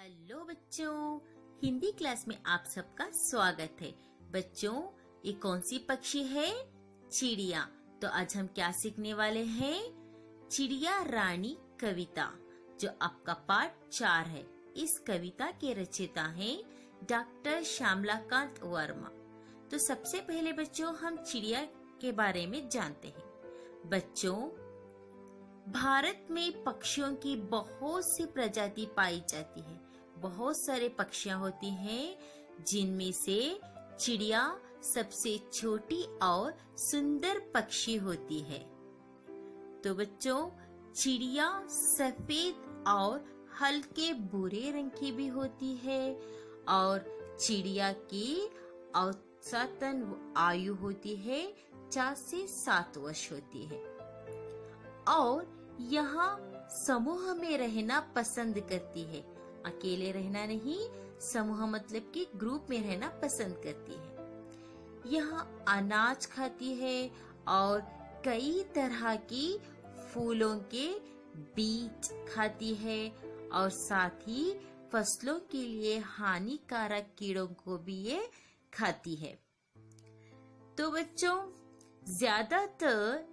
Hello बच्चों, Hindi class में आप सबका स्वागत है। बच्चों, ये कौन सी पक्षी है? चिड़िया। तो आज हम क्या सीखने वाले हैं? चिड़िया रानी कविता, जो आपका पाठ 4 है। इस कविता के रचयिता हैं डॉक्टर श्यामलाकांत वर्मा। तो सबसे पहले बच्चों हम चिड़िया के बारे में जानते हैं। बच्चों, भारत में पक्षियों की बहुत सी प्रजाति पाई जाती है। बहुत सारे पक्षियां होती हैं, जिनमें से चिड़िया सबसे छोटी और सुंदर पक्षी होती है। तो बच्चों, चिड़िया सफेद और हल्के भूरे रंग की भी होती है और चिड़िया की औसतन आयु होती है 4 से 7 वर्ष होती है और यहाँ समूह में रहना पसंद करती है। अकेले रहना नहीं, समूह मतलब कि ग्रुप में रहना पसंद करती है। यहाँ अनाज खाती है और कई तरह की फूलों के बीज खाती है और साथ ही फसलों के लिए हानिकारक कीड़ों को भी ये खाती है। तो बच्चों, ज्यादातर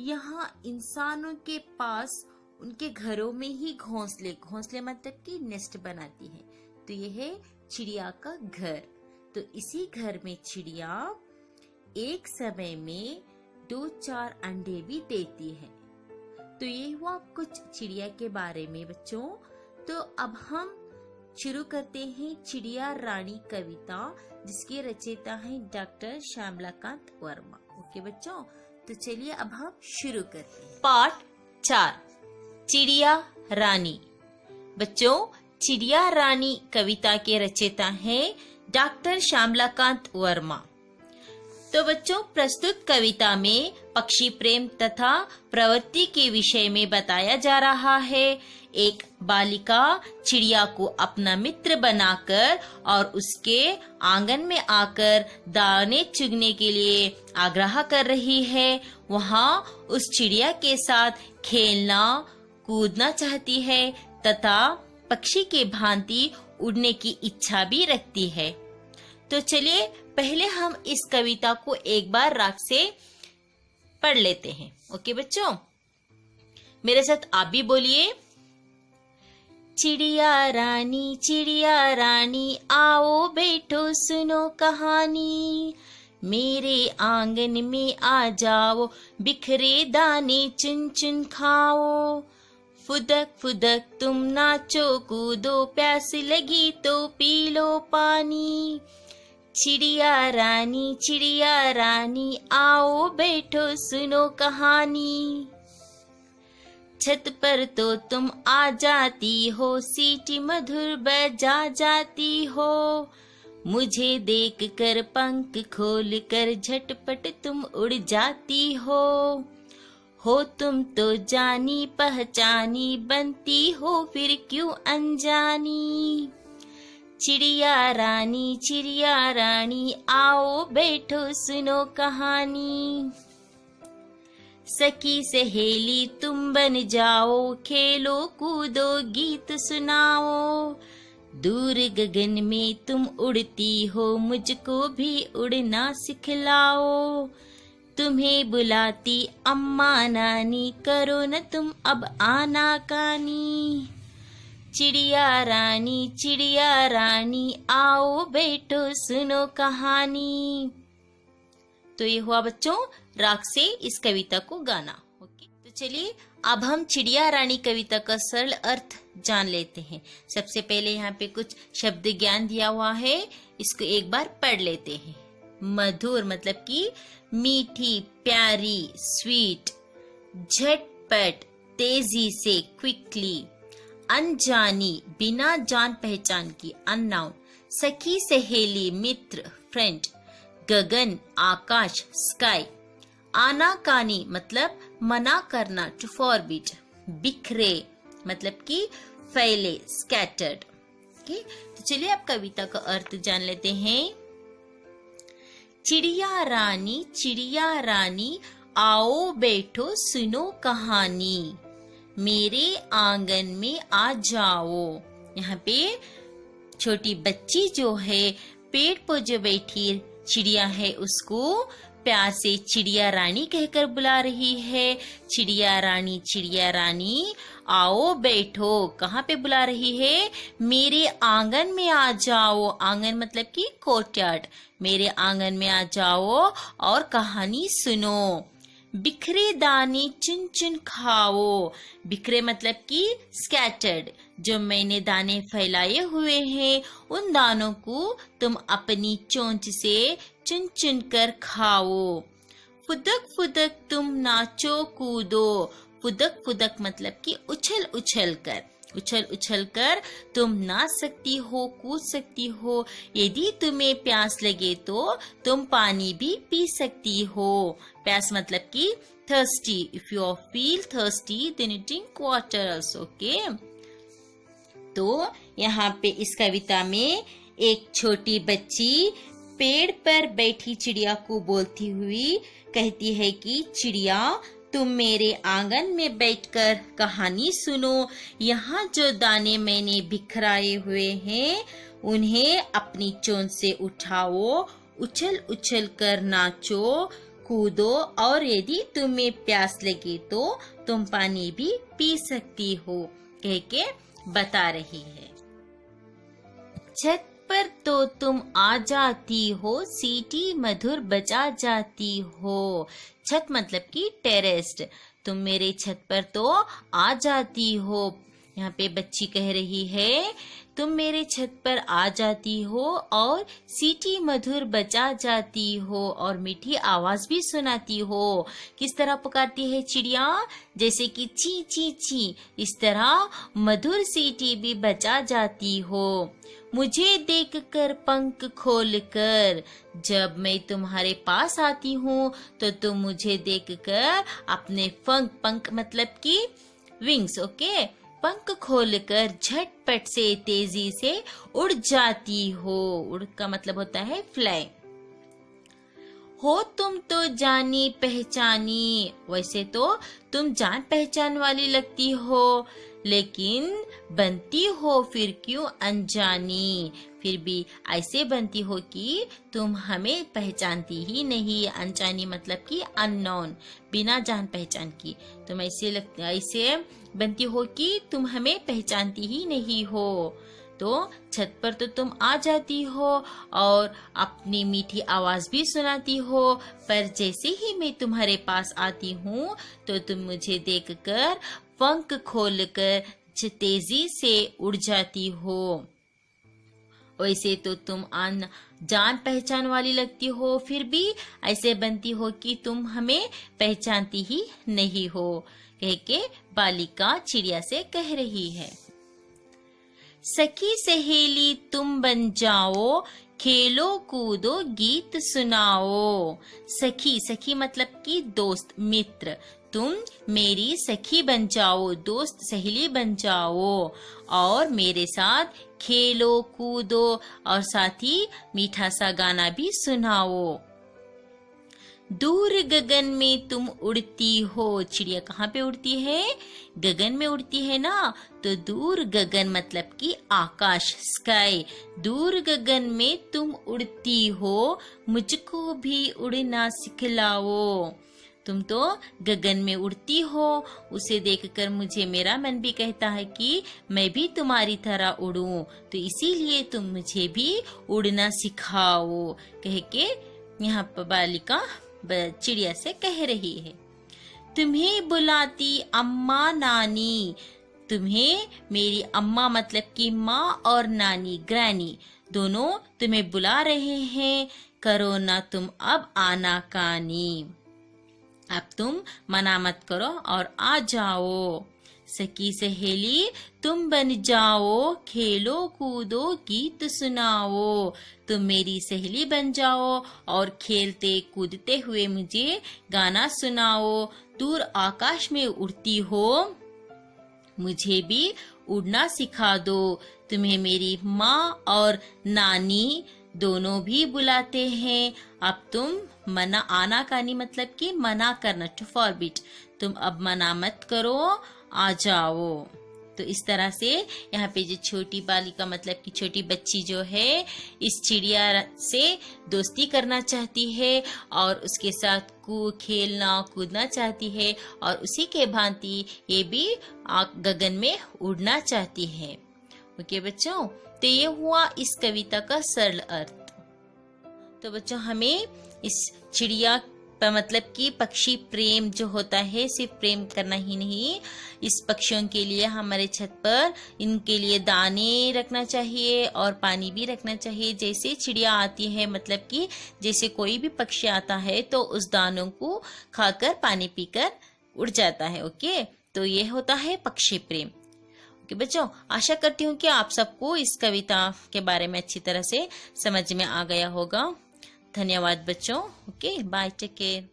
यहाँ इंसानों के पास उनके घरों में ही घोंसले मतलब कि नेस्ट बनाती है। तो यह है चिड़िया का घर। तो इसी घर में चिड़िया एक समय में 2-4 अंडे भी देती है। तो ये हुआ कुछ चिड़िया के बारे में बच्चों। तो अब हम शुरू करते हैं चिड़िया रानी कविता, जिसके रचयिता हैं डॉक्टर श्यामलाकांत वर्मा। ओके बच्चों, तो चलिए अब हम शुरू करते हैं। पाठ 4, चिड़िया रानी। बच्चों, चिड़िया रानी कविता के रचयिता हैं डॉक्टर श्यामलाकांत वर्मा। तो बच्चों, प्रस्तुत कविता में पक्षी प्रेम तथा प्रवृत्ति के विषय में बताया जा रहा है। एक बालिका चिड़िया को अपना मित्र बनाकर और उसके आंगन में आकर दाने चुगने के लिए आग्रह कर रही है। वहाँ उस चिड़िया के साथ खेलना कूदना चाहती है तथा पक्षी के भांति उड़ने की इच्छा भी रखती है। तो चलिए पहले हम इस कविता को एक बार राग से पढ़ लेते हैं। ओके बच्चों, मेरे साथ आप भी बोलिए। चिड़िया रानी आओ बैठो सुनो कहानी, मेरे आंगन में आ जाओ बिखरे दाने चुन चुन खाओ, फुदक फुदक तुम नाचो कूदो, प्यास लगी तो पी लो पानी, चिड़िया रानी आओ बैठो सुनो कहानी, छत पर तो तुम आ जाती हो, सीटी मधुर बजा जाती हो, मुझे देख कर पंख खोल कर झटपट तुम उड़ जाती हो तुम तो जानी पहचानी, बनती हो फिर क्यों अनजानी, चिड़िया रानी आओ बैठो सुनो कहानी, सखी सहेली तुम बन जाओ, खेलो कूदो गीत सुनाओ, दूर गगन में तुम उड़ती हो, मुझको भी उड़ना सिखलाओ, तुम्हें बुलाती अम्मा नानी, करो न तुम अब आनाकानी, चिड़िया रानी आओ बैठो सुनो कहानी। तो ये हुआ बच्चों राग से इस कविता को गाना। ओके, तो चलिए अब हम चिड़िया रानी कविता का सरल अर्थ जान लेते हैं। सबसे पहले यहाँ पे कुछ शब्द ज्ञान दिया हुआ है, इसको एक बार पढ़ लेते हैं। मधुर मतलब कि मीठी प्यारी स्वीट, झटपट तेजी से क्विकली, अनजानी बिना जान पहचान की अननाउन, सखी सहेली मित्र फ्रेंड, गगन आकाश स्काई, आनाकानी मतलब मना करना टू फॉरबिड, बिखरे मतलब कि फैले स्कैटर्ड। ओके, तो चलिए अब कविता का अर्थ जान लेते हैं। चिड़िया रानी आओ बैठो सुनो कहानी, मेरे आंगन में आ जाओ। यहाँ पे छोटी बच्ची जो है पेड़ पर जो बैठी चिड़िया है उसको प्यार से चिड़िया रानी कहकर बुला रही है। चिड़िया रानी आओ बैठो। कहाँ पे बुला रही है? मेरे आंगन में आ जाओ। आंगन मतलब कि कोर्टयार्ड। मेरे आंगन में आ जाओ और कहानी सुनो। बिखरे दाने चुन चुन खाओ। बिखरे मतलब कि स्कैटर्ड। जो मैंने दाने फैलाए हुए हैं उन दानों को तुम अपनी चोंच से चुन चुन कर खाओ। फुदक फुदक तुम नाचो कूदो। फुदक फुदक मतलब कि उछल उछल कर तुम नाच सकती हो, कूद सकती हो। यदि तुम्हें प्यास लगे तो तुम पानी भी पी सकती हो। प्यास मतलब कि thirsty. If you feel thirsty, then you drink water also. Okay? तो यहाँ पे इस कविता में एक छोटी बच्ची पेड़ पर बैठी चिड़िया को बोलती हुई कहती है कि चिड़िया तुम मेरे आंगन में बैठकर कहानी सुनो। यहाँ जो दाने मैंने बिखराए हुए हैं उन्हें अपनी चोंच से उठाओ, उछल उछल कर नाचो, कूदो और यदि तुम्हें प्यास लगे तो तुम पानी भी पी सकती हो, कह के बता रही है। छत पर तो तुम आ जाती हो, सीटी मधुर बजा जाती हो। छत मतलब कि टेरेस्ट। तुम मेरे छत पर तो आ जाती हो। यहाँ पे बच्ची कह रही है तुम मेरे छत पर आ जाती हो और सीटी मधुर बजा जाती हो और मीठी आवाज भी सुनाती हो। किस तरह पुकारती है चिड़िया? जैसे कि ची ची ची, इस तरह मधुर सीटी भी बजा जाती हो। मुझे देखकर पंख खोलकर, जब मैं तुम्हारे पास आती हूँ तो तुम मुझे देखकर अपने पंख मतलब कि विंग्स, ओके, पंख खोलकर झटपट से तेजी से उड़ जाती हो। उड़ का मतलब होता है फ्लाई। हो तुम तो जानी पहचानी, वैसे तो तुम जान पहचान वाली लगती हो, लेकिन बनती हो फिर क्यों अनजानी। फिर भी ऐसे बनती हो कि तुम हमें पहचानती ही नहीं। अनजानी मतलब कि अननोन, बिना जान पहचान की। तुम ऐसे बनती हो कि तुम हमें पहचानती ही नहीं हो। तो छत पर तो तुम आ जाती हो और अपनी मीठी आवाज भी सुनाती हो, पर जैसे ही मैं तुम्हारे पास आती हूँ तो तुम मुझे देखकर पंख खोलकर तेजी से उड़ जाती हो। वैसे तो तुम जान पहचान वाली लगती हो, फिर भी ऐसे बनती हो कि तुम हमें पहचानती ही नहीं हो, कह के बालिका चिड़िया से कह रही है। सखी सहेली तुम बन जाओ, खेलो कूदो गीत सुनाओ। सखी मतलब कि दोस्त, मित्र। तुम मेरी सखी बन जाओ, दोस्त सहेली बन जाओ और मेरे साथ खेलो कूदो और साथ ही मीठा सा गाना भी सुनाओ। दूर गगन में तुम उड़ती हो। चिड़िया कहाँ पे उड़ती है? गगन में उड़ती है ना। तो दूर गगन मतलब कि आकाश, स्काई। दूर गगन में तुम उड़ती हो, मुझको भी उड़ना सिखलाओ। तुम तो गगन में उड़ती हो, उसे देखकर मुझे मेरा मन भी कहता है कि मैं भी तुम्हारी तरह उड़ूं, तो इसीलिए तुम मुझे भी उड़ना सिखाओ, कह के यहाँ पर बालिका चिड़िया से कह रही है। तुम्हें बुलाती अम्मा नानी। तुम्हें मेरी अम्मा मतलब कि माँ और नानी, ग्रैनी, दोनों तुम्हें बुला रहे हैं। करो ना तुम अब आना कानी। अब तुम मना मत करो और आ जाओ। सखी सहेली तुम बन जाओ, खेलो कूदो गीत सुनाओ। तुम मेरी सहेली बन जाओ और खेलते कूदते हुए मुझे गाना सुनाओ। दूर आकाश में उड़ती हो, मुझे भी उड़ना सिखा दो। तुम्हें मेरी माँ और नानी दोनों भी बुलाते हैं। अब तुम मना, आना कानी मतलब कि मना करना, टू फॉरबिड। तुम अब मना मत करो, आ जाओ। तो इस तरह से यहाँ पे जो छोटी बालिका मतलब कि छोटी बच्ची जो है इस चिड़िया से दोस्ती करना चाहती है और उसके साथ खेलना कूदना चाहती है और उसी के भांति ये भी गगन में उड़ना चाहती है। ओके बच्चों, तो ये हुआ इस कविता का सरल अर्थ। तो बच्चों हमें इस चिड़िया मतलब कि पक्षी प्रेम जो होता है सिर्फ प्रेम करना ही नहीं, इस पक्षियों के लिए हमारे छत पर इनके लिए दाने रखना चाहिए और पानी भी रखना चाहिए। जैसे चिड़िया आती है मतलब कि जैसे कोई भी पक्षी आता है तो उस दानों को खाकर पानी पीकर उड़ जाता है। ओके, तो ये होता है पक्षी प्रेम। ओके बच्चों, आशा करती हूँ कि आप सबको इस कविता के बारे में अच्छी तरह से समझ में आ गया होगा। धन्यवाद बच्चों। Okay bye, take care.